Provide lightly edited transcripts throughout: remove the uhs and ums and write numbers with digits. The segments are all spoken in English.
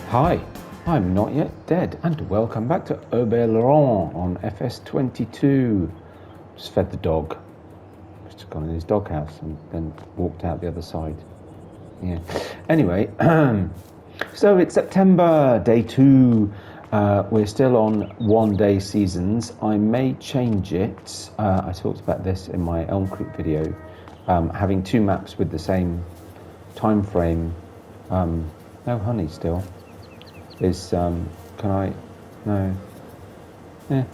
Hi, I'm Not Yet Dead, and welcome back to Haut-Beyleron on FS22. Just fed the dog. Just gone in his doghouse and then walked out the other side. Yeah. Anyway, so it's September, day 2. We're still on one-day seasons. I may change it. I talked about this in my Elm Creek video. Having 2 maps with the same time frame. No honey still. Is can I? No. Yeah.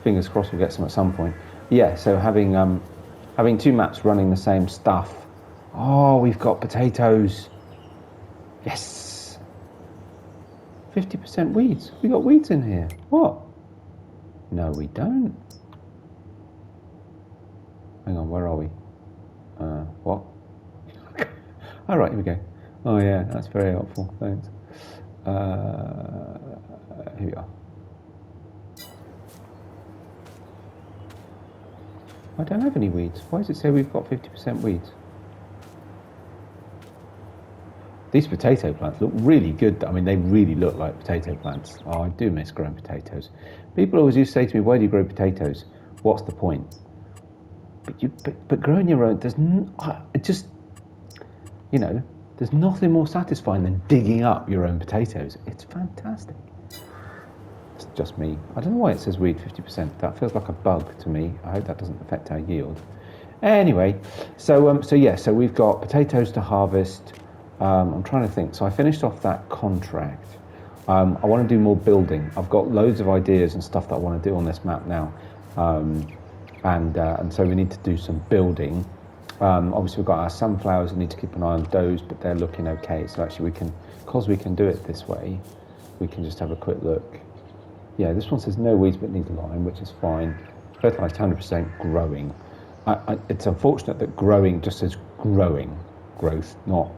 Fingers crossed we'll get some at some point. Yeah. So having 2 maps running the same stuff. Oh, we've got potatoes. Yes. 50% weeds. We got weeds in here. What? No, we don't. Hang on. Where are we? What? All right. Here we go. Oh yeah, that's very helpful. Thanks. Here we are. I don't have any weeds. Why does it say we've got 50% weeds? These potato plants look really good. I mean, they really look like potato plants. Oh, I do miss growing potatoes. People always used to say to me, why do you grow potatoes? What's the point? But growing your own, there's nothing more satisfying than digging up your own potatoes. It's fantastic. It's just me. I don't know why it says weed 50%. That feels like a bug to me. I hope that doesn't affect our yield. Anyway, so we've got potatoes to harvest. I'm trying to think. So I finished off that contract. I want to do more building. I've got loads of ideas and stuff that I want to do on this map now. And so we need to do some building. Obviously we've got our sunflowers. We need to keep an eye on those, but they're looking okay. So actually because we can do it this way, we can just have a quick look. Yeah, this one says no weeds but needs lime, which is fine. Fertilised 100% growing. It's unfortunate that growing just says growth, not.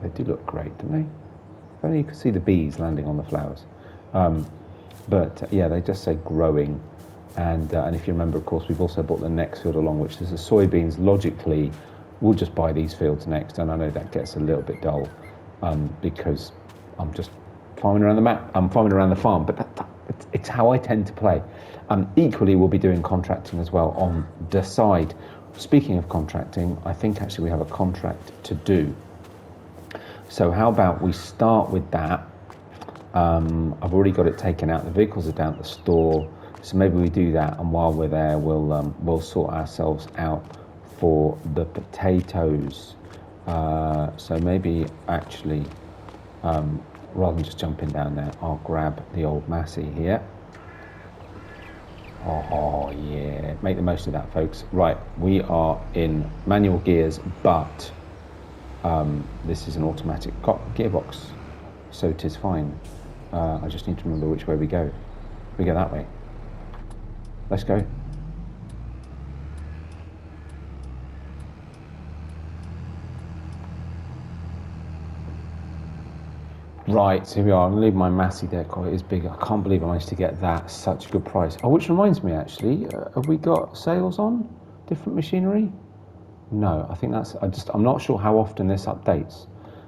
They do look great, don't they? If only you could see the bees landing on the flowers. But yeah, they just say growing. And if you remember, of course, we've also bought the next field along, which is the soybeans. Logically, we'll just buy these fields next, and I know that gets a little bit dull because I'm just farming around the map. I'm farming around the farm, but it's how I tend to play. Equally, we'll be doing contracting as well on the side. Speaking of contracting, I think actually we have a contract to do. So how about we start with that? I've already got it taken out. The vehicles are down at the store. So maybe we do that, and while we're there, we'll sort ourselves out for the potatoes. So maybe actually, rather than just jumping down there, I'll grab the old Massey here. Oh yeah, make the most of that, folks. Right, we are in manual gears, but this is an automatic gearbox, so it is fine. I just need to remember which way we go. We go that way. Let's go. Right, so here we are. I'm going to leave my Massey there. God, it is big. I can't believe I managed to get that. Such a good price. Oh, which reminds me, actually, have we got sales on different machinery? No, I think I'm not sure how often this updates.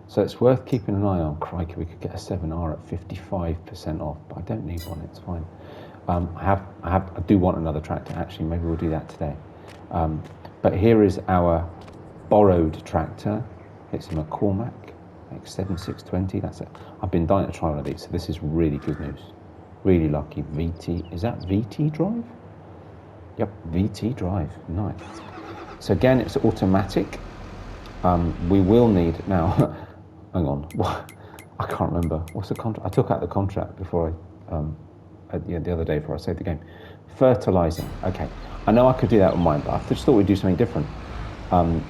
So it's worth keeping an eye on. Crikey, we could get a 7R at 55% off, but I don't need one. It's fine. I do want another tractor. Actually, maybe we'll do that today. But here is our borrowed tractor. It's a McCormack X7620. That's it. I've been dying to try one of these, so this is really good news. Really lucky. VT. Is that VT drive? Yep, VT drive. Nice. So again, it's automatic. We will need now. Hang on. I can't remember. What's the contract? I took out the contract before the other day before I saved the game. Fertilizing. Okay. I know I could do that with mine, but I just thought we'd do something different.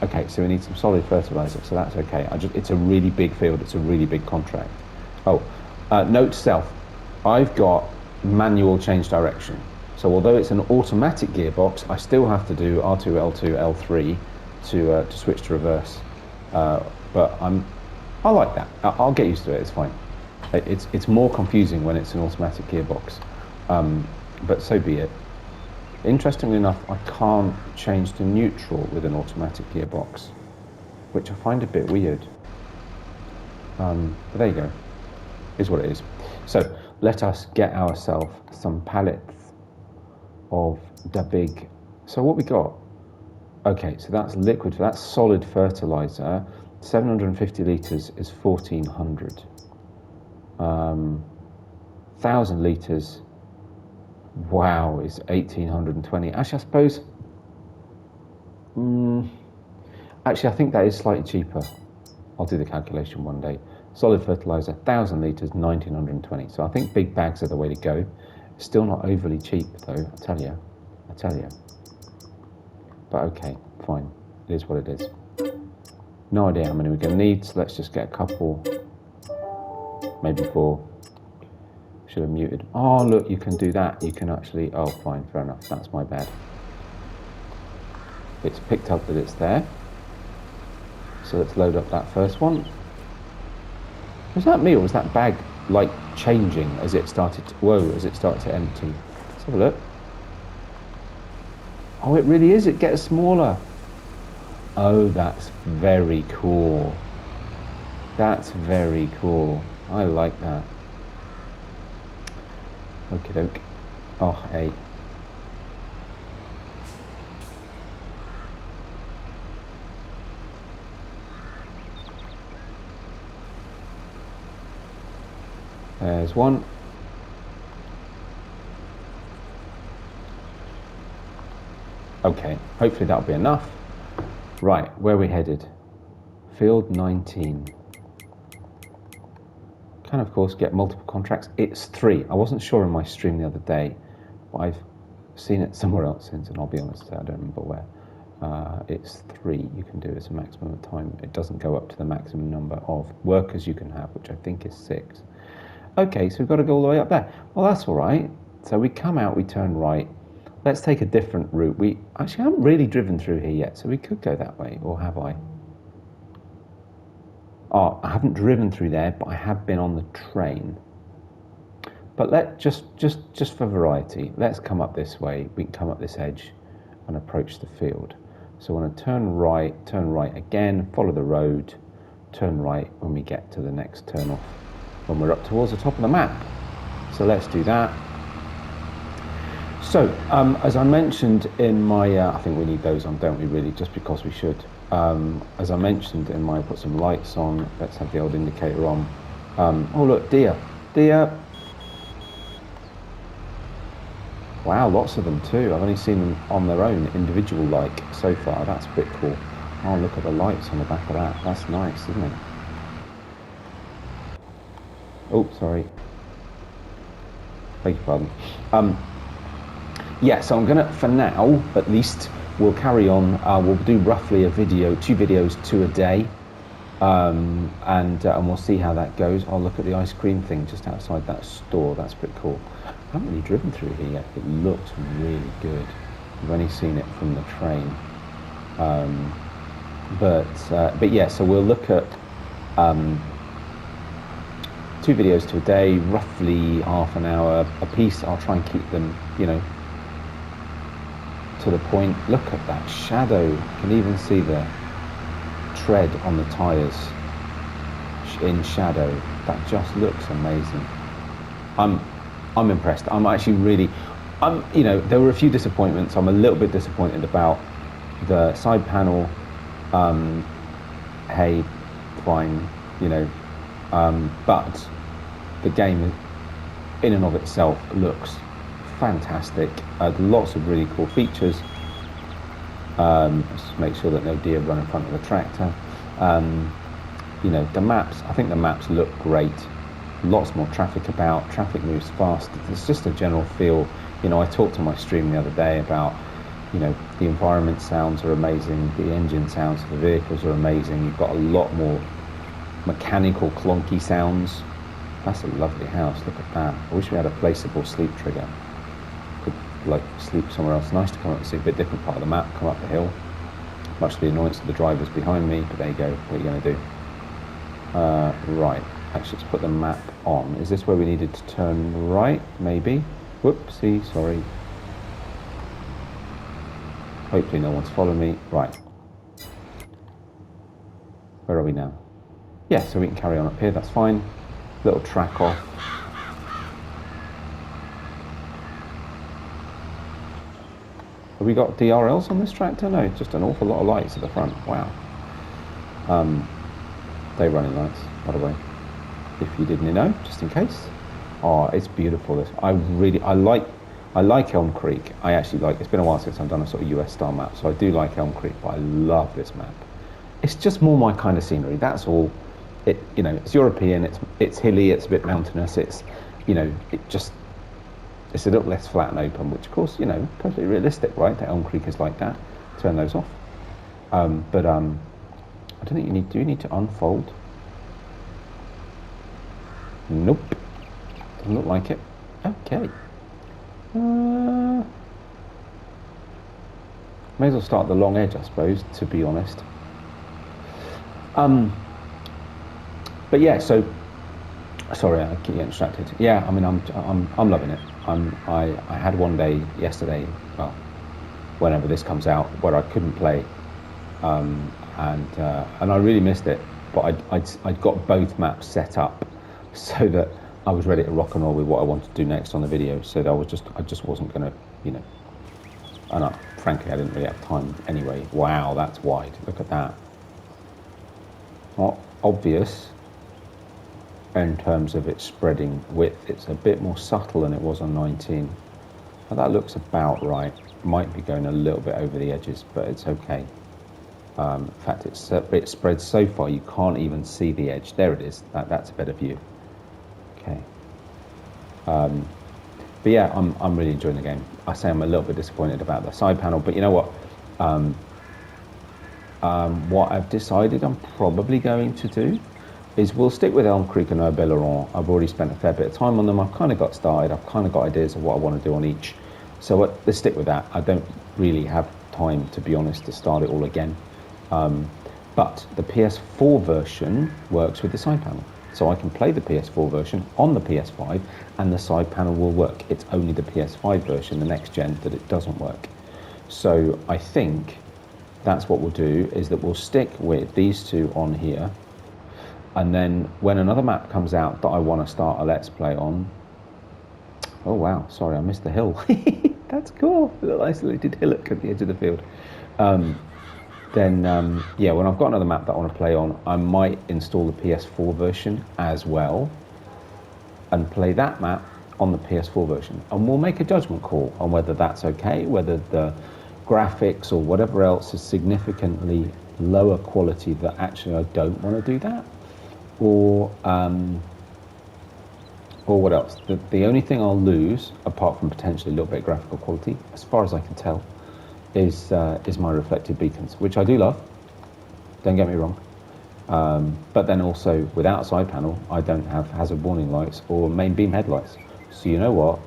Okay, so we need some solid fertilizer, so that's okay. It's a really big field. It's a really big contract. Oh, note to self. I've got manual change direction. So although it's an automatic gearbox, I still have to do R2, L2, L3 to switch to reverse. But I like that. I'll get used to it. It's fine. It's more confusing when it's an automatic gearbox, but so be it. Interestingly enough, I can't change to neutral with an automatic gearbox, which I find a bit weird. But there you go. is what it is. So let us get ourselves some pallets of the big. So what we got? Okay, so that's liquid. That's solid fertilizer. 750 litres is 1,400. 1,000 litres, wow, is 1,820. Actually, I suppose. Actually, I think that is slightly cheaper. I'll do the calculation one day. Solid fertilizer, 1,000 litres, 1,920. So I think big bags are the way to go. Still not overly cheap, though. I tell you. But okay, fine. It is what it is. No idea how many we're going to need, so let's just get a couple. Maybe 4. Should have muted. Oh, look, you can do that. You can actually. Oh, fine, fair enough. That's my bad. It's picked up that it's there. So let's load up that first one. Was that me, or was that bag like changing as it started to, as it started to empty? Let's have a look. Oh, it really is. It gets smaller. Oh, that's very cool. That's very cool. I like that. Okie doke. Oh, hey. There's one. Okay, hopefully that'll be enough. Right, where are we headed? Field 19. Can, of course, get multiple contracts. It's 3. I wasn't sure in my stream the other day, but I've seen it somewhere else since, and I'll be honest, I don't remember where. It's 3 you can do as a maximum time. It doesn't go up to the maximum number of workers you can have, which I think is 6. Okay, so we've got to go all the way up there. Well, that's all right. So we come out, we turn right. Let's take a different route. We actually haven't really driven through here yet, so we could go that way, or have I? Oh, I haven't driven through there, but I have been on the train. But let just for variety, let's come up this way. We can come up this edge and approach the field. So I want to turn right again, follow the road, turn right when we get to the next turn off, when we're up towards the top of the map. So let's do that. So, as I mentioned in my, I think we need those on, don't we really, just because we should. As I mentioned in my, put some lights on, let's have the old indicator on. Oh look, deer. Wow, lots of them too. I've only seen them on their own, individual like, so far. That's a bit cool. Oh, look at the lights on the back of that. That's nice, isn't it? Oh, sorry. Beg your pardon. Yeah, so I'm gonna, for now, at least, we'll carry on. We'll do roughly 2 videos, 2 a day. And we'll see how that goes. I'll look at the ice cream thing just outside that store. That's pretty cool. I haven't really driven through here yet. It looks really good. I've only seen it from the train. But yeah, so we'll look at 2 videos to a day, roughly half an hour a piece. I'll try and keep them, you know, to the point. Look at that shadow. You can even see the tread on the tyres in shadow. That just looks amazing. I'm impressed. I'm actually really, you know, there were a few disappointments. I'm a little bit disappointed about the side panel. Hey, fine, you know, but the game in and of itself looks fantastic. Lots of really cool features. Just make sure that no deer run in front of the tractor. You know, the maps, I think the maps look great. Lots more traffic about, traffic moves fast. It's just a general feel. You know, I talked on my stream the other day about, you know, the environment sounds are amazing, the engine sounds of the vehicles are amazing. You've got a lot more mechanical clunky sounds. That's a lovely house, look at that. I wish we had a placeable sleep trigger. Could like sleep somewhere else. Nice to come up and see a bit different part of the map, come up the hill. Much to the annoyance of the drivers behind me, but there you go, what are you going to do? Right, actually let's put the map on. Is this where we needed to turn right, maybe? Whoopsie, sorry. Hopefully no one's following me. Right. Where are we now? Yeah, so we can carry on up here, that's fine. little track off. Have we got DRLs on this tractor? No, just an awful lot of lights at the front. Wow. They running lights, by the way, if you didn't know, just in case. Oh, it's beautiful. This I like Elm Creek. I actually like. It's been a while since I've done a sort of US style map, so I do like Elm Creek. But I love this map. It's just more my kind of scenery. That's all. It's European. It's hilly. It's a bit mountainous. It's a little less flat and open, which of course, perfectly realistic, right? That Elm Creek is like that. Turn those off. But I don't think do you need to unfold? Nope. Doesn't look like it. Okay. May as well start the long edge, I suppose, to be honest. But yeah, so sorry, I keep getting distracted. Yeah, I mean, I'm loving it. I had one day yesterday, well, whenever this comes out, where I couldn't play, and I really missed it. But I'd got both maps set up so that I was ready to rock and roll with what I wanted to do next on the video. So that I just wasn't gonna, and frankly, I didn't really have time anyway. Wow, that's wide. Look at that. Not obvious in terms of its spreading width. It's a bit more subtle than it was on 19. But that looks about right. Might be going a little bit over the edges, but it's okay. In fact, it spreads so far you can't even see the edge. There it is. That's a better view. Okay. But yeah, I'm really enjoying the game. I say I'm a little bit disappointed about the side panel, but you know what? What I've decided I'm probably going to do is we'll stick with Elm Creek and Haut-Beyleron. I've already spent a fair bit of time on them. I've kind of got started. I've kind of got ideas of what I want to do on each. So let's stick with that. I don't really have time, to be honest, to start it all again. But the PS4 version works with the side panel. So I can play the PS4 version on the PS5 and the side panel will work. It's only the PS5 version, the next gen, that it doesn't work. So I think that's what we'll do, is that we'll stick with these two on here. And then when another map comes out that I want to start a Let's Play on... Oh wow, sorry, I missed the hill. That's cool, a little isolated hillock at the edge of the field. Yeah, when I've got another map that I want to play on, I might install the PS4 version as well and play that map on the PS4 version. And we'll make a judgment call on whether that's okay, whether the graphics or whatever else is significantly lower quality that actually I don't want to do that. Or what else? The only thing I'll lose, apart from potentially a little bit of graphical quality, as far as I can tell, is my reflective beacons, which I do love. Don't get me wrong. But then also, without a side panel, I don't have hazard warning lights or main beam headlights. So you know what?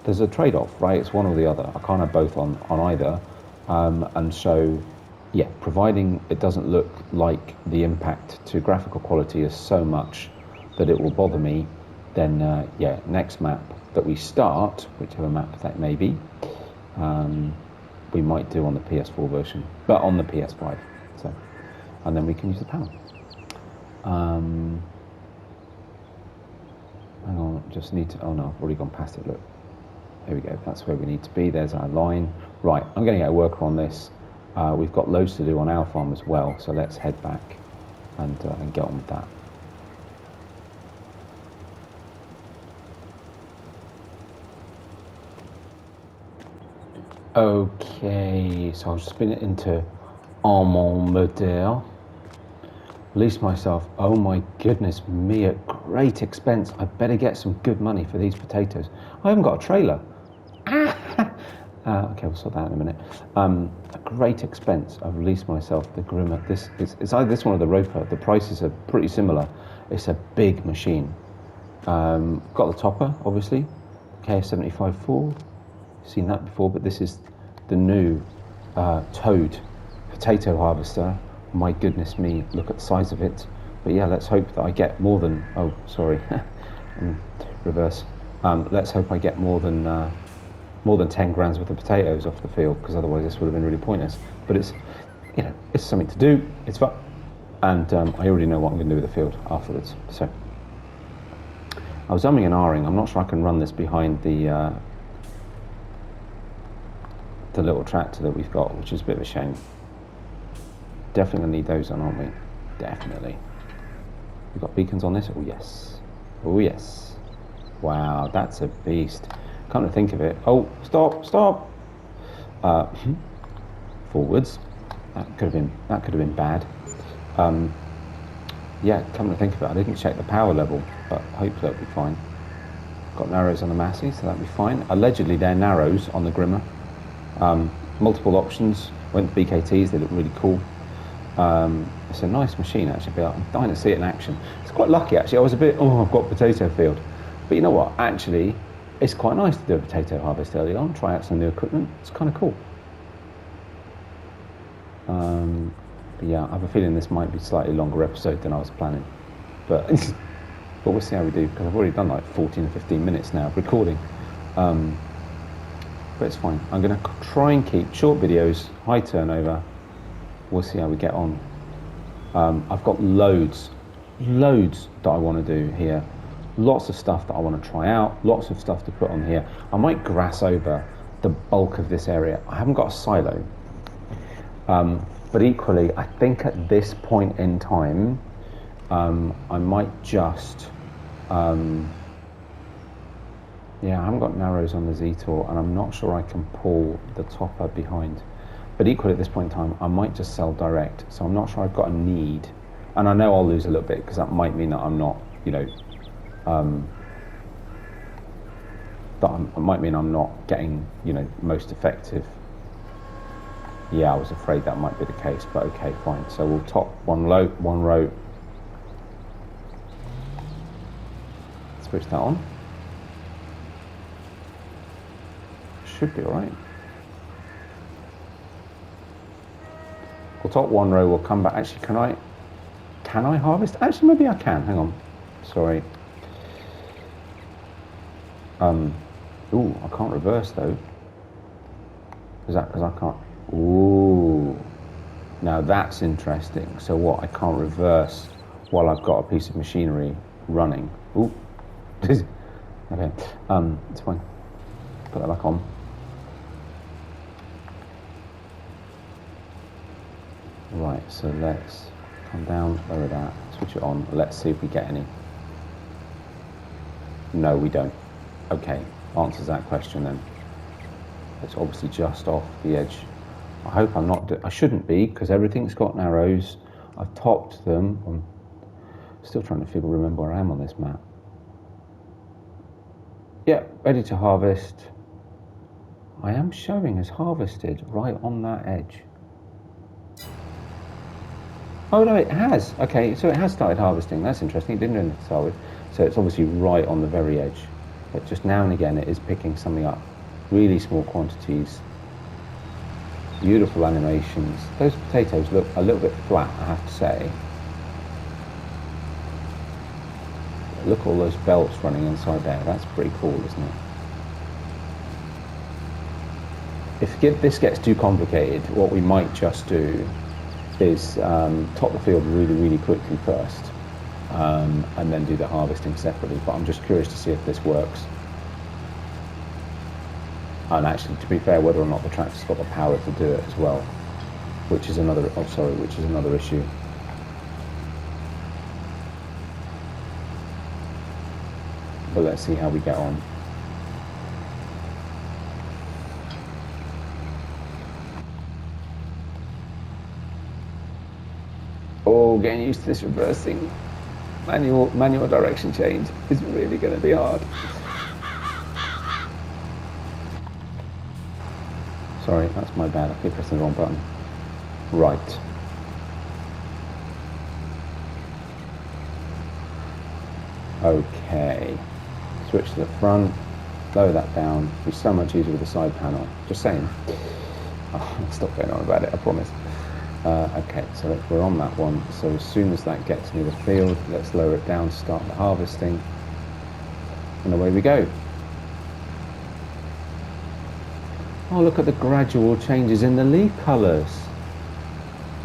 There's a trade-off, right? It's one or the other. I can't have both on either. And so, yeah, providing it doesn't look like the impact to graphical quality is so much that it will bother me, then yeah, next map that we start, whichever map that may be, we might do on the PS4 version, but on the PS5. So, and then we can use the panel. Hang on, just need to. Oh no, I've already gone past it. Look, there we go. That's where we need to be. There's our line. Right, I'm going to get a worker on this. We've got loads to do on our farm as well, so let's head back and get on with that. Okay, so I'll spin it into Armand Model. Release myself. Oh my goodness me, at great expense. I better get some good money for these potatoes. I haven't got a trailer. Okay, we'll sort that out in a minute. At great expense, I've released myself the Grimmer. It's either this one or the Roper. The prices are pretty similar. It's a big machine. Got the topper, obviously. KS75-4. Seen that before, but this is the new Toad potato harvester. My goodness me, look at the size of it. But yeah, let's hope that I get more than, oh sorry, reverse. Let's hope I get more than 10 grams worth of potatoes off the field, because otherwise this would have been really pointless. But it's, you know, it's something to do, it's fun, and I already know what I'm going to do with the field afterwards. So I was umming and ahhing. I'm not sure I can run this behind the little tractor that we've got, which is a bit of a shame. Definitely gonna need those on, aren't we? Definitely. We've got beacons on this. Oh yes. Oh yes. Wow, that's a beast. Come to think of it. Oh, stop. Forwards. That could have been bad. Yeah, come to think of it, I didn't check the power level, but hopefully that'll be fine. Got narrows on the Massey, so that'll be fine. Allegedly they're narrows on the Grimmer. Multiple options. Went to BKTs, they look really cool. It's a nice machine actually, but I'm dying to see it in action. It's quite lucky actually. I was a bit, I've got potato field. But you know what, actually, it's quite nice to do a potato harvest early on, try out some new equipment. It's kind of cool. But yeah, I have a feeling this might be a slightly longer episode than I was planning. But we'll see how we do, because I've already done like 14 or 15 minutes now of recording. But it's fine. I'm going to try and keep short videos, high turnover. We'll see how we get on. I've got loads that I want to do here. Lots of stuff that I want to try out, lots of stuff to put on here. I might grass over the bulk of this area. I haven't got a silo. But equally, I think at this point in time, I might just, yeah, I haven't got narrows on the Z-Tor, and I'm not sure I can pull the topper behind. But equally at this point in time, I might just sell direct. So I'm not sure I've got a need. And I know I'll lose a little bit, because that might mean that I'm not, you know, it might mean I'm not getting, you know, most effective. Yeah, I was afraid that might be the case, but okay, fine. So we'll top one row. Switch that on. Should be all right. We'll top one row, we'll come back. Actually, can I harvest? Actually, maybe I can, hang on. Sorry. Ooh, I can't reverse though. Is that because I can't? Ooh, now that's interesting. So what, I can't reverse while I've got a piece of machinery running. Ooh, okay, it's fine. Put that back on. Right, so let's come down, lower that, switch it on. Let's see if we get any. No, we don't. Okay, answers that question then. It's obviously just off the edge. I hope I'm not, I shouldn't be, because everything's got narrows. I've topped them. I'm still trying to remember where I am on this map. Yeah, ready to harvest. I am showing as harvested right on that edge. Oh no, it has. Okay, so it has started harvesting. That's interesting. It didn't know to start with. So it's obviously right on the very edge. But just now and again it is picking something up. Really small quantities. Beautiful animations. Those potatoes look a little bit flat, I have to say. Look at all those belts running inside there. That's pretty cool, isn't it? If this gets too complicated, what we might just do is top the field really, really quickly first, and then do the harvesting separately. But I'm just curious to see if this works. And actually, to be fair, whether or not the tractor's got the power to do it as well, which is another issue. But let's see how we get on. Oh, getting used to this reversing manual direction change is really going to be hard. Sorry, that's my bad. I keep pressing the wrong button. Right. Okay. Switch to the front. Lower that down. It'll be so much easier with the side panel. Just saying. Oh, I'll stop going on about it, I promise. Okay, so we're on that one. So as soon as that gets near the field, let's lower it down, start the harvesting, and away we go. Oh, look at the gradual changes in the leaf colours.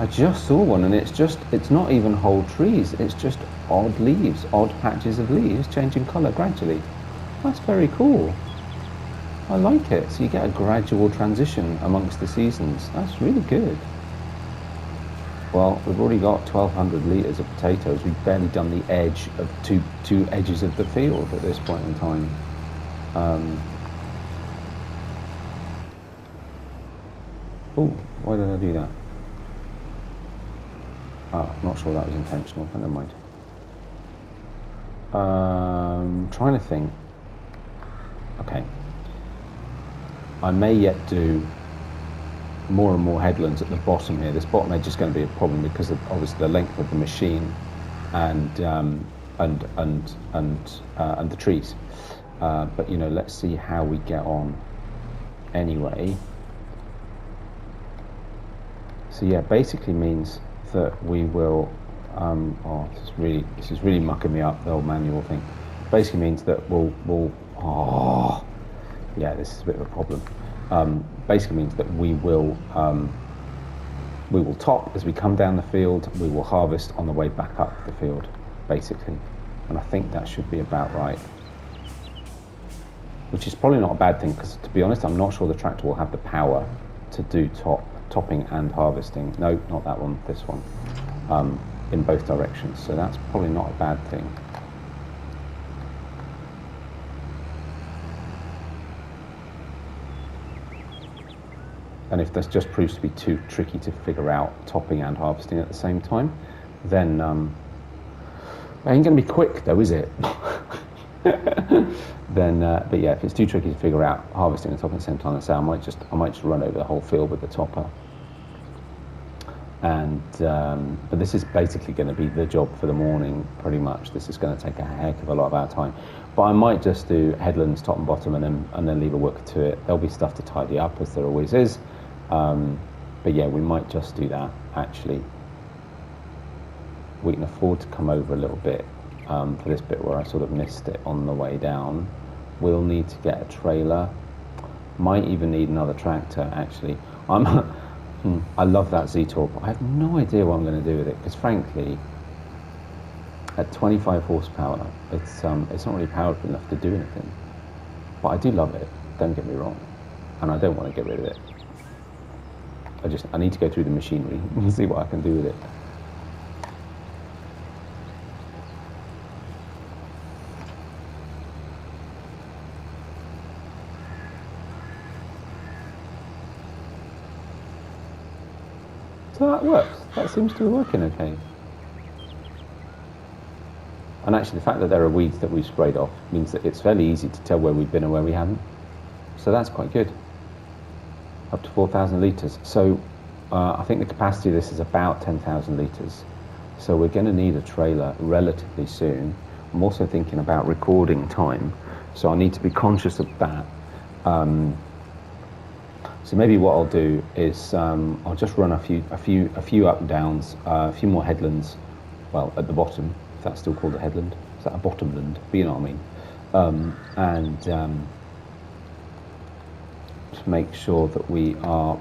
I just saw one, and it's not even whole trees, it's just odd leaves, odd patches of leaves changing colour gradually. That's very cool. I like it. So you get a gradual transition amongst the seasons. That's really good. Well, we've already got 1,200 litres of potatoes. We've barely done the edge of two edges of the field at this point in time. Oh, why did I do that? Oh, I'm not sure that was intentional, but never mind. Trying to think. Okay. I may yet do more and more headlands at the bottom here. This bottom edge is going to be a problem because of obviously the length of the machine and the trees. But you know, let's see how we get on. Anyway, so yeah, basically means that we will. Oh, this is really mucking me up, the old manual thing. Basically means that we'll. Oh, yeah, this is a bit of a problem. Basically means that we will top as we come down the field. We will harvest on the way back up the field, basically, and I think that should be about right. Which is probably not a bad thing, because to be honest, I'm not sure the tractor will have the power to do topping and harvesting. No, not that one. This one, in both directions. So that's probably not a bad thing. And if this just proves to be too tricky to figure out topping and harvesting at the same time, then it ain't going to be quick, though, is it? Then, but yeah, if it's too tricky to figure out harvesting and topping at the same time, I might just run over the whole field with the topper. And but this is basically going to be the job for the morning, pretty much. This is going to take a heck of a lot of our time. But I might just do headlands, top and bottom, and then leave a worker to it. There'll be stuff to tidy up, as there always is. But yeah, we might just do that, actually. We can afford to come over a little bit for this bit where I sort of missed it on the way down. We'll need to get a trailer. Might even need another tractor, actually. I love that Z-Torque. I have no idea what I'm going to do with it, because frankly, at 25 horsepower, it's not really powerful enough to do anything. But I do love it, don't get me wrong. And I don't want to get rid of it. I need to go through the machinery and see what I can do with it. So that works. That seems to be working okay. And actually, the fact that there are weeds that we've sprayed off means that it's fairly easy to tell where we've been and where we haven't. So that's quite good. Up to 4,000 litres. So I think the capacity of this is about 10,000 litres. So we're going to need a trailer relatively soon. I'm also thinking about recording time, so I need to be conscious of that. So maybe what I'll do is I'll just run a few up and downs, a few more headlands. Well, at the bottom, if that's still called a headland. Is that a bottomland? But you know what I mean. And to make sure that we are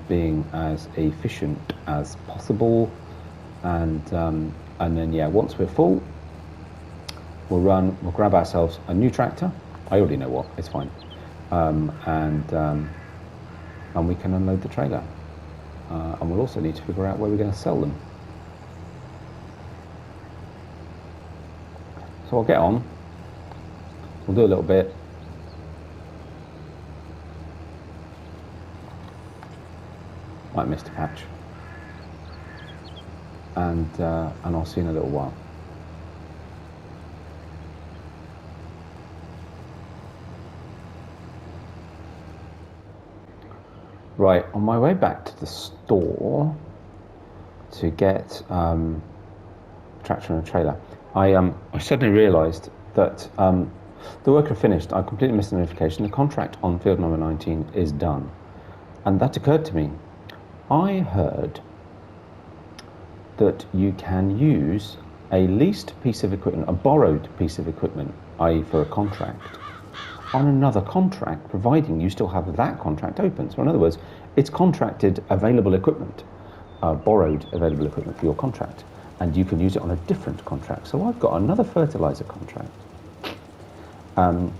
being as efficient as possible, and then yeah, once we're full, we'll grab ourselves a new tractor. I already know what, it's fine, and we can unload the trailer, and we'll also need to figure out where we're going to sell them. So I'll get on. We'll do a little bit. Might have missed a patch. And I'll see you in a little while. Right, on my way back to the store to get tractor and a trailer, I suddenly realised that the work had finished. I completely missed the notification. The contract on field number 19 is done. And that occurred to me. I heard that you can use a leased piece of equipment, a borrowed piece of equipment, i.e. for a contract, on another contract, providing you still have that contract open. So in other words, it's contracted available equipment, borrowed available equipment for your contract, and you can use it on a different contract. So I've got another fertilizer contract, and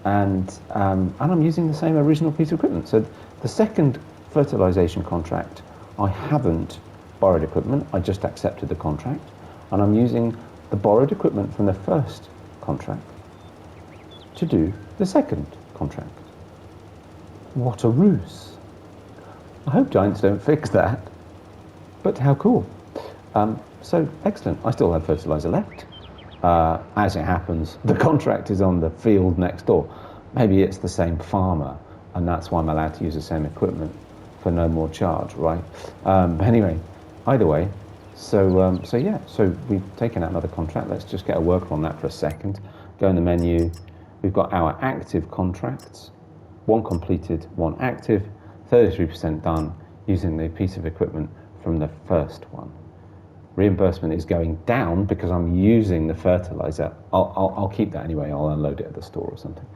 I'm using the same original piece of equipment. So the second fertilization contract, I haven't borrowed equipment, I just accepted the contract, and I'm using the borrowed equipment from the first contract to do the second contract. What a ruse. I hope Giants don't fix that, but how cool. So excellent, I still have fertilizer left. As it happens, the contract is on the field next door. Maybe it's the same farmer, and that's why I'm allowed to use the same equipment for no more charge, right? Anyway, either way, so yeah, so we've taken out another contract. Let's just get a worker on that for a second. Go in the menu. We've got our active contracts, one completed, one active, 33% done using the piece of equipment from the first one. Reimbursement is going down because I'm using the fertilizer. I'll keep that anyway. I'll unload it at the store or something.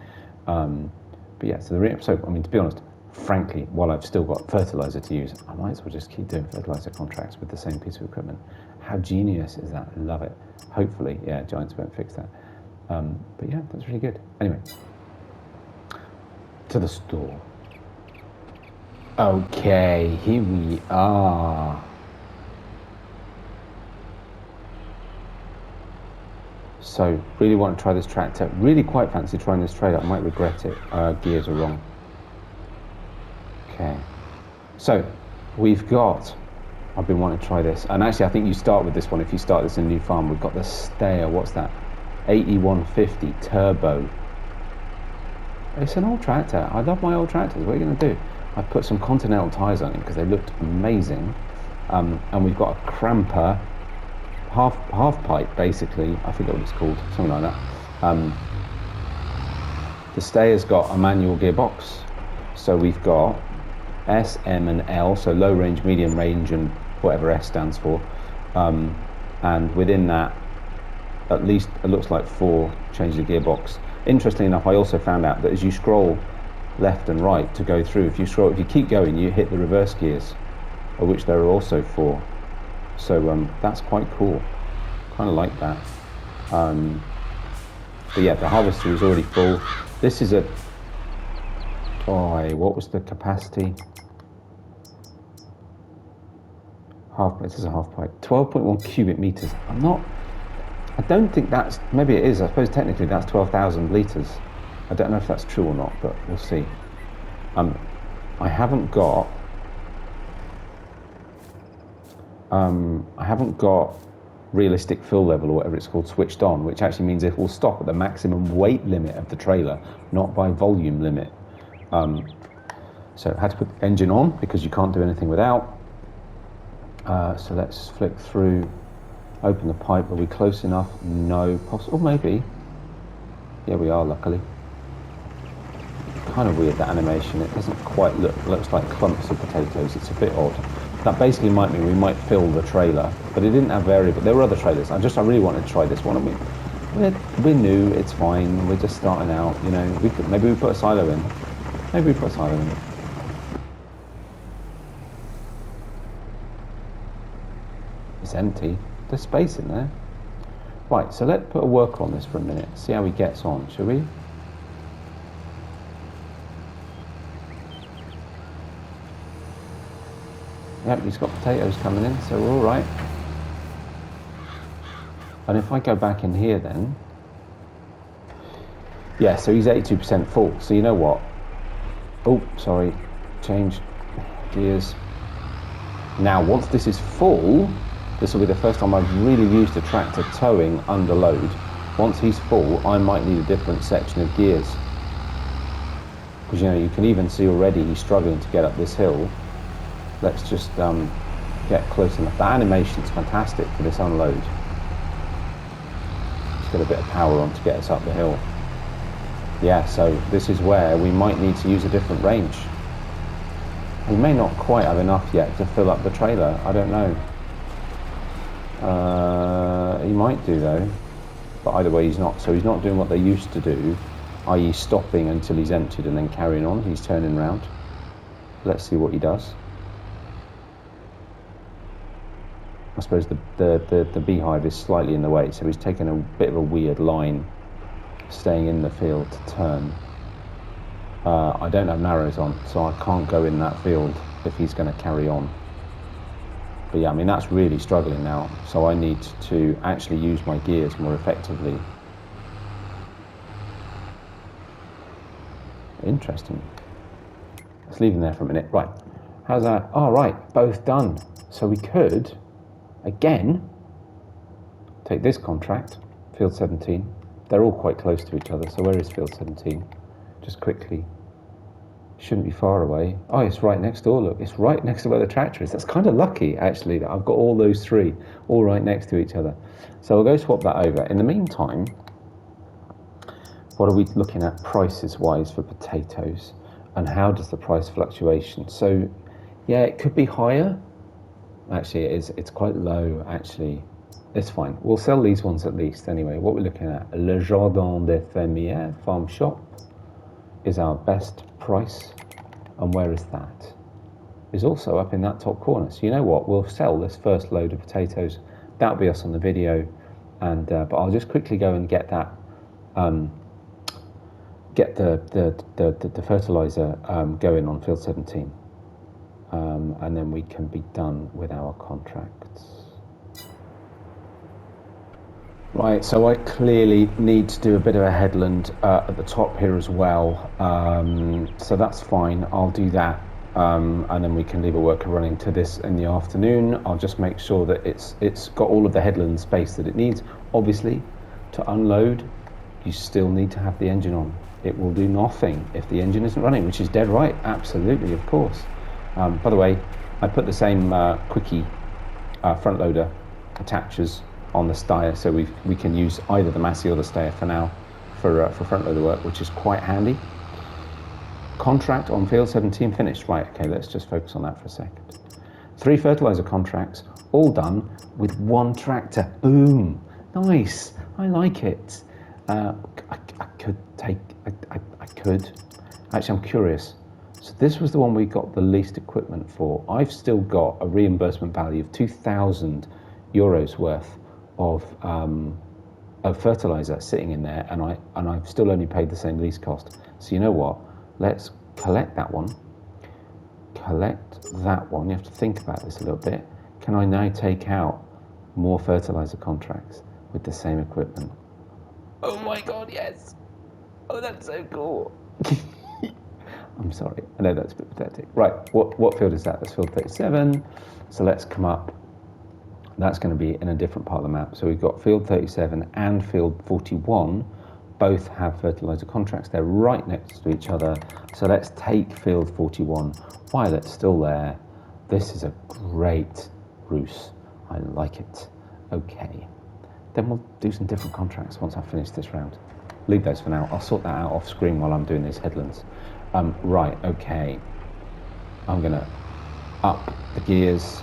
But yeah, so I mean, to be honest, frankly, while I've still got fertilizer to use, I might as well just keep doing fertilizer contracts with the same piece of equipment. How genius is that? I love it. Hopefully, yeah, Giants won't fix that. But yeah, that's really good. Anyway, to the store. Okay, here we are. So, really want to try this tractor. Really quite fancy trying this trailer. I might regret it. Gears are wrong. Okay. So, we've got... I've been wanting to try this. And actually, I think you start with this one. If you start this in a new farm, we've got the Steyr. What's that? 8150 Turbo. It's an old tractor. I love my old tractors. What are you going to do? I put some Continental tyres on it because they looked amazing. And we've got a cramper, half pipe basically. I forget what it's called, something like that. The Steyr's got a manual gearbox. So we've got S, M and L, so low range, medium range and whatever S stands for. And within that, at least it looks like 4 changes of gearbox. Interestingly enough, I also found out that as you scroll left and right to go through, if you keep going, you hit the reverse gears, of which there are also 4. So that's quite cool. Kind of like that. But yeah, the harvester is already full. This is a... what was the capacity? This is a half pipe. 12.1 cubic meters. I don't think that's... Maybe it is. I suppose technically that's 12,000 litres. I don't know if that's true or not, but we'll see. I haven't got realistic fill level or whatever it's called switched on, which actually means it will stop at the maximum weight limit of the trailer, not by volume limit. So I had to put the engine on because you can't do anything without. So let's flick through, open the pipe. Are we close enough? No. Oh, maybe. Yeah, we are, luckily. Kind of weird, that animation. It doesn't quite looks like clumps of potatoes. It's a bit odd. That basically might mean we might fill the trailer, but it didn't have variable. There were other trailers. I really wanted to try this one. I mean, we're new. It's fine. We're just starting out. You know, maybe we put a silo in. Maybe we put a silo in. It's empty. There's space in there. Right. So let's put a worker on this for a minute. See how he gets on, shall we? Yep, he's got potatoes coming in, so we're all right. And if I go back in here then, yeah, so he's 82% full. So you know what? Oh, sorry, change gears. Now, once this is full, this will be the first time I've really used a tractor towing under load. Once he's full, I might need a different section of gears. Because, you know, you can even see already he's struggling to get up this hill. Let's just get close enough. The animation's fantastic for this unload. Let's get a bit of power on to get us up the hill. Yeah, so this is where we might need to use a different range. We may not quite have enough yet to fill up the trailer. I don't know. He might do though, but either way he's not. So he's not doing what they used to do, i.e. stopping until he's emptied and then carrying on. He's turning round. Let's see what he does. I suppose the beehive is slightly in the way, so he's taken a bit of a weird line, staying in the field to turn. I don't have narrows on, so I can't go in that field if he's going to carry on. But yeah, I mean, that's really struggling now, so I need to actually use my gears more effectively. Interesting. Let's leave him there for a minute. Right, how's that? Oh, right, both done. So we could, again, take this contract, field 17. They're all quite close to each other, so where is field 17? Just quickly. Shouldn't be far away. Oh, it's right next door, look. It's right next to where the tractor is. That's kind of lucky, actually, that I've got all those three all right next to each other. So we'll go swap that over. In the meantime, what are we looking at prices-wise for potatoes? And how does the price fluctuation? So, yeah, it could be higher. Actually, it is. It's quite low, actually. It's fine. We'll sell these ones at least, anyway. What we're looking at, Le Jardin des Fermières Farm Shop is our best price. And where is that? It's also up in that top corner. So you know what? We'll sell this first load of potatoes. That'll be us on the video. And but I'll just quickly go and get that, get the fertilizer going on field 17. And then we can be done with our contracts. Right, so I clearly need to do a bit of a headland at the top here as well. So that's fine, I'll do that. And then we can leave a worker running to this in the afternoon. I'll just make sure that it's got all of the headland space that it needs. Obviously, to unload, you still need to have the engine on. It will do nothing if the engine isn't running, which is dead right, absolutely, of course. By the way, I put the same quickie front loader attachers on the steyr, so we can use either the Massey or the steyr for now for front loader work, which is quite handy. Contract on field 17 finished. Right, okay, let's just focus on that for a second. 3 fertilizer contracts, all done with 1 tractor. Boom, nice, I like it. I could take, I could. Actually, I'm curious. So this was the one we got the least equipment for. I've still got a reimbursement value of 2,000 euros worth of fertilizer sitting in there, and I've still only paid the same lease cost. So you know what? Let's collect that one. Collect that one. You have to think about this a little bit. Can I now take out more fertilizer contracts with the same equipment? Oh my God, yes! Oh, that's so cool. I'm sorry, I know that's a bit pathetic. Right, what field is that? That's field 37. So let's come up. That's going to be in a different part of the map. So we've got field 37 and field 41. Both have fertilizer contracts. They're right next to each other. So let's take field 41 while it's still there. This is a great ruse. I like it. Okay. Then we'll do some different contracts once I've finished this round. Leave those for now. I'll sort that out off screen while I'm doing these headlands. Right, okay. I'm going to up the gears.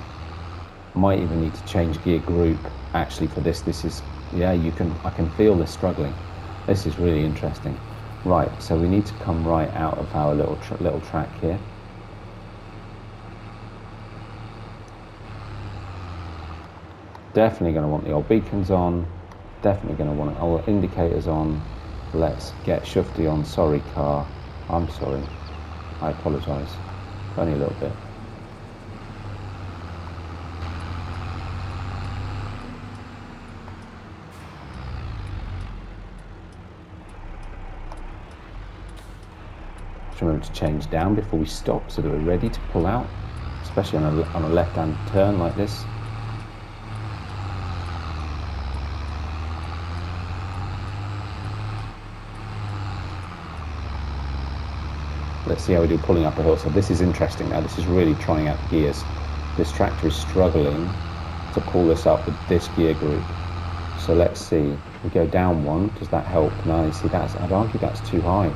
Might even need to change gear group actually for this. This is, yeah, I can feel this struggling. This is really interesting. Right, so we need to come right out of our little track here. Definitely going to want the old beacons on. Definitely going to want all indicators on. Let's get Shufti on. Sorry, car. I'm sorry. I apologise. Only a little bit. Just remember to change down before we stop so that we're ready to pull out, especially on a left-hand turn like this. Let's see how we do pulling up a hill. So this is interesting now. This is really trying out the gears. This tractor is struggling to pull this up with this gear group. So let's see. We go down one. Does that help? No, you see, I'd argue that's too high.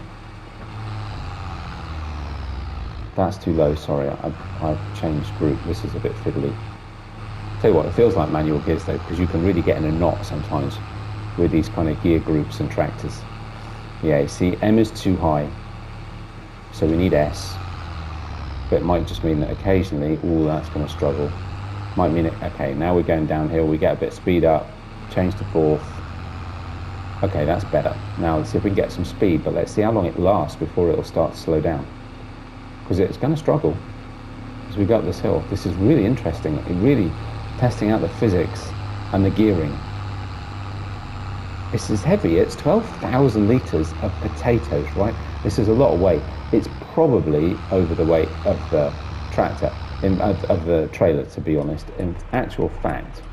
That's too low. Sorry, I've changed group. This is a bit fiddly. Tell you what, it feels like manual gears though, because you can really get in a knot sometimes with these kind of gear groups and tractors. Yeah, you see, M is too high, so we need S. But it might just mean that occasionally, that's going to struggle. Might mean it, okay, now we're going downhill, we get a bit of speed up, change to fourth. Okay, that's better. Now let's see if we can get some speed, but let's see how long it lasts before it'll start to slow down. Because it's going to struggle as we go up this hill. This is really interesting, really testing out the physics and the gearing. This is heavy, it's 12,000 litres of potatoes, right? This is a lot of weight. It's probably over the weight of the tractor, of the trailer, to be honest. In actual fact,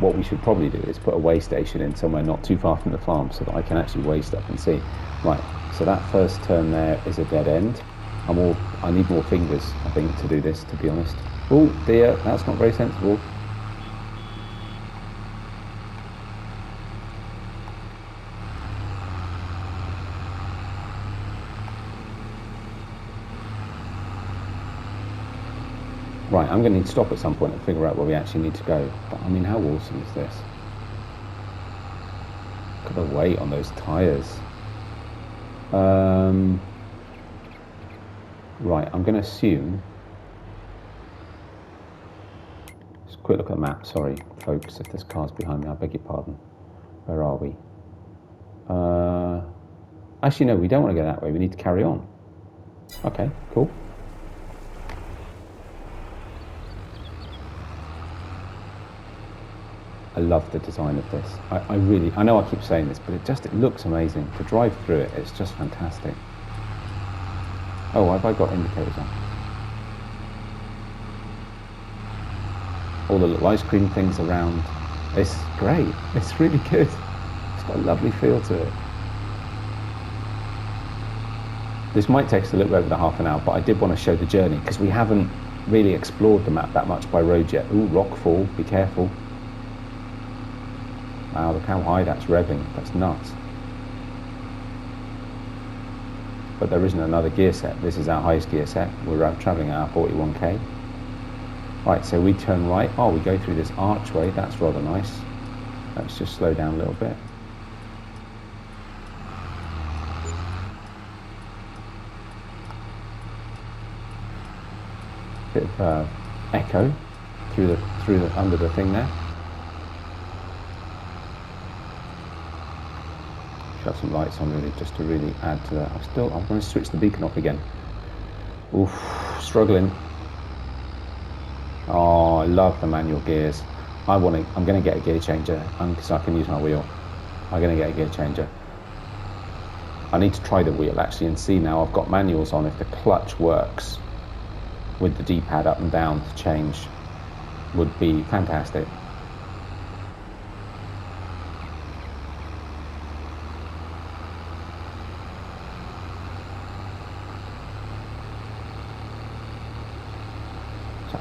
what we should probably do is put a weigh station in somewhere not too far from the farm so that I can actually weigh stuff and see. Right, so that first turn there is a dead end. I need more fingers, I think, to do this, to be honest. Oh dear, that's not very sensible. Right, I'm going to need to stop at some point and figure out where we actually need to go. But I mean, how awesome is this? Look at the weight on those tyres. Right, I'm going to assume... Just a quick look at the map. Sorry, folks, if there's cars behind me, I beg your pardon. Where are we? Actually, no, we don't want to go that way. We need to carry on. Okay, cool. I love the design of this. I know I keep saying this, but it looks amazing. To drive through it, it's just fantastic. Oh, have I got indicators on? All the little ice cream things around. It's great. It's really good. It's got a lovely feel to it. This might take us a little over the half an hour, but I did want to show the journey because we haven't really explored the map that much by road yet. Ooh, rock fall, be careful. Wow, look how high that's revving. That's nuts. But there isn't another gear set. This is our highest gear set. We're travelling at our 41k. Right, so we turn right. Oh, we go through this archway. That's rather nice. Let's just slow down a little bit. Bit of echo under the thing there. Got some lights on really, just to really add to that. I'm going to switch the beacon off again. Oof, struggling. Oh, I love the manual gears. I'm going to get a gear changer because I can use my wheel. I'm going to get a gear changer. I need to try the wheel actually and see now I've got manuals on if the clutch works with the D-pad up and down to change. Would be fantastic.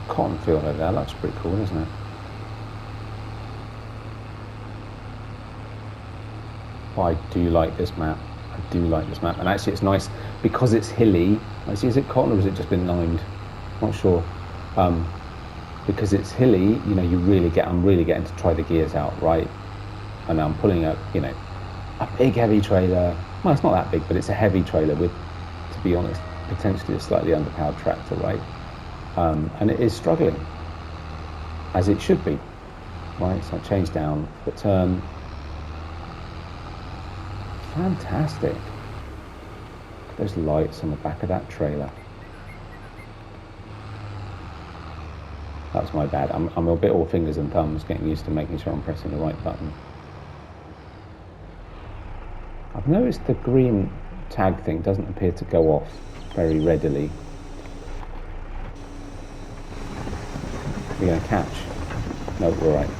Cotton field over there, that's pretty cool, isn't it? Oh, I do like this map. I do like this map, and actually it's nice because it's hilly. Actually, is it cotton or has it just been limed? Not sure. Because it's hilly, you know, I'm really getting to try the gears out, right? And I'm pulling a big heavy trailer. Well, it's not that big, but it's a heavy trailer with, to be honest, potentially a slightly underpowered tractor, right? And it is struggling, as it should be, right? So I change down the turn. Fantastic. Look at those lights on the back of that trailer. That's my bad. I'm a bit all fingers and thumbs, getting used to making sure I'm pressing the right button. I've noticed the green tag thing doesn't appear to go off very readily. We're going to catch. No, we're all right.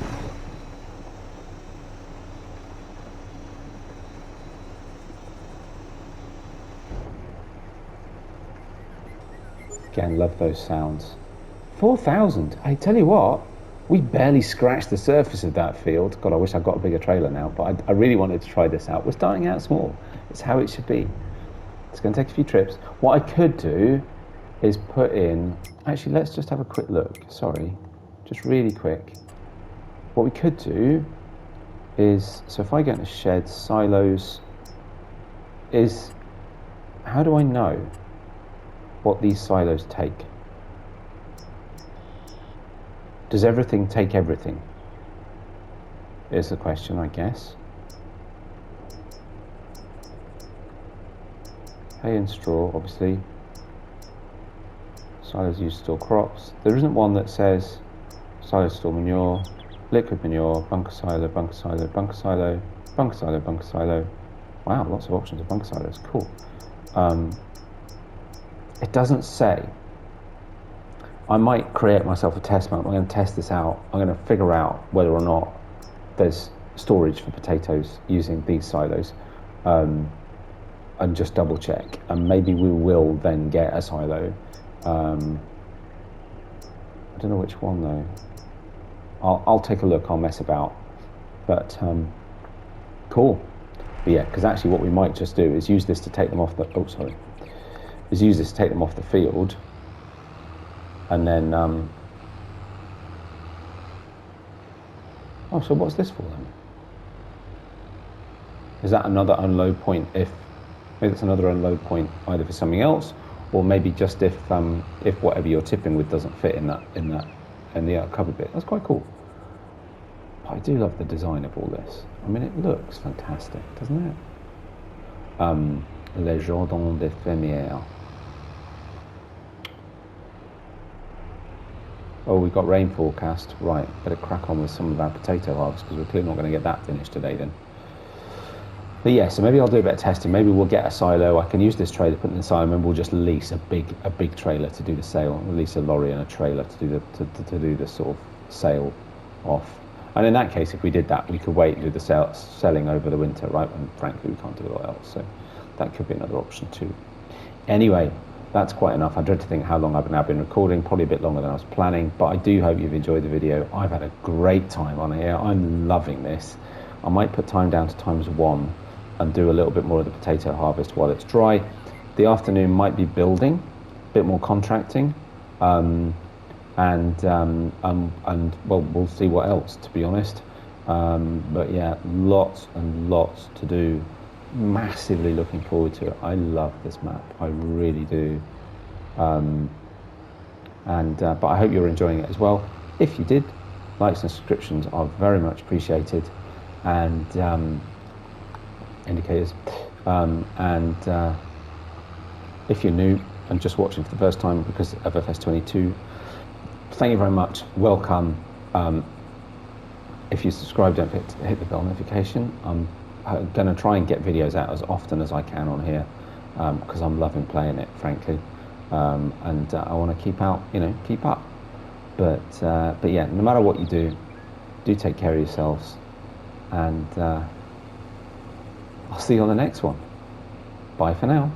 Again, love those sounds. 4,000. I tell you what, we barely scratched the surface of that field. God, I wish I'd got a bigger trailer now, but I really wanted to try this out. We're starting out small. It's how it should be. It's going to take a few trips. What I could do is put in... Actually, let's just have a quick look. Sorry. Just really quick. What we could do is... So if I go into sheds, silos... is, how do I know what these silos take? Does everything take everything? Is the question, I guess. Hay and straw, obviously. Silos used to store crops. There isn't one that says silos store manure, liquid manure, bunker silo, bunker silo, bunker silo, bunker silo, bunker silo. Wow, lots of options of bunker silos. Cool. It doesn't say. I might create myself a test map. I'm going to test this out. I'm going to figure out whether or not there's storage for potatoes using these silos, and just double check. And maybe we will then get a silo. I don't know which one though. I'll take a look. I'll mess about. But cool. But yeah, because actually, what we might just do is use this to take them off the. Oh, sorry. Is use this to take them off the field, and then. Oh, so what's this for then? Is that another unload point? Maybe it's another unload point either for something else, or maybe just if whatever you're tipping with doesn't fit in the covered bit. That's quite cool. I do love the design of all this. I mean, it looks fantastic, doesn't it? Les Jardins des Fermières. Oh, we've got rain forecast. Right, better crack on with some of our potato harvest because we're clearly not going to get that finished today then. But yeah, so maybe I'll do a bit of testing. Maybe we'll get a silo. I can use this trailer, put it in the silo, and we'll just lease a big trailer to do the sale. We'll lease a lorry and a trailer to do the sort of sale off. And in that case, if we did that, we could wait and do the selling over the winter, right? And frankly, we can't do a lot else. So that could be another option too. Anyway, that's quite enough. I dread to think how long I've now been recording, probably a bit longer than I was planning, but I do hope you've enjoyed the video. I've had a great time on here. I'm loving this. I might put time down to ×1 and do a little bit more of the potato harvest while it's dry. The afternoon might be building, a bit more contracting, and well, we'll see what else, to be honest. But yeah, lots and lots to do. Massively looking forward to it. I love this map, I really do. But I hope you're enjoying it as well. If you did, likes and subscriptions are very much appreciated, and indicators. If you're new and just watching for the first time because of FS22, thank you very much. Welcome. If you subscribe, don't forget to hit the bell notification. I'm going to try and get videos out as often as I can on here because I'm loving playing it, frankly. And I want to keep up. But yeah, no matter what you do take care of yourselves, and I'll see you on the next one. Bye for now.